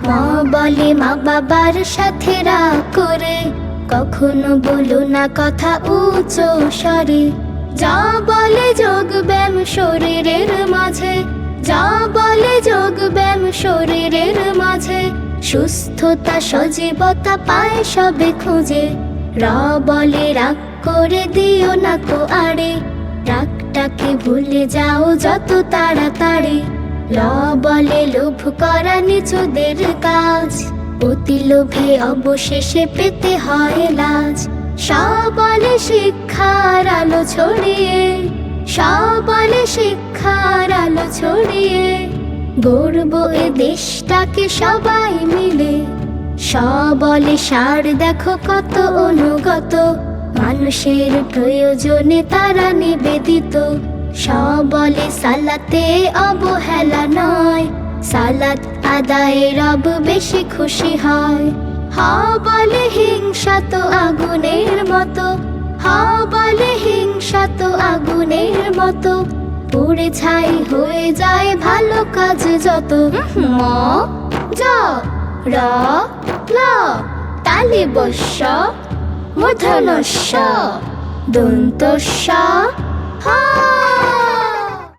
মা বলে মা বাবার সাথে রাগ করে কখনো বলো না কথা উঁচু স্বরে। যা বলে যোগ ব্যায়াম শরীরের মাঝে, যা বলে যোগ ব্যায়াম শরীরের মাঝে, সুস্থতা সজীবতা পায় সবে খুঁজে। র বলে রাগ করে দিও না কো আড়ে, রাগটাকে ভুলে যাও যত তাড়াতাড়ি। ল বলে লোভ করা নিচুদের কাজ, অতি লোভে অবশেষে পেতে হয় লাজ। স বলে শিক্ষার আলো ছড়িয়ে, স বলে শিক্ষার আলো ছড়িয়ে, গড়ব এ দেশটাকে সবাই মিলে। স বলে সার দেখো কত অনুগত, মানুষের প্রয়োজনে তারা নিবেদিত। স বলে সালাতে অবহেলা নয়, সালাত আদায়ে রব বেশি খুশি হয়। হ বলে হিংসা তো আগুনের মতো, হ বলে হিংসা তো আগুনের মতো, পুড়ে ছাই হয়ে যায় ভালো কাজ যত। ম জ র ল তালি বস্য মূর্ধন্য ষ দন্ত স হ।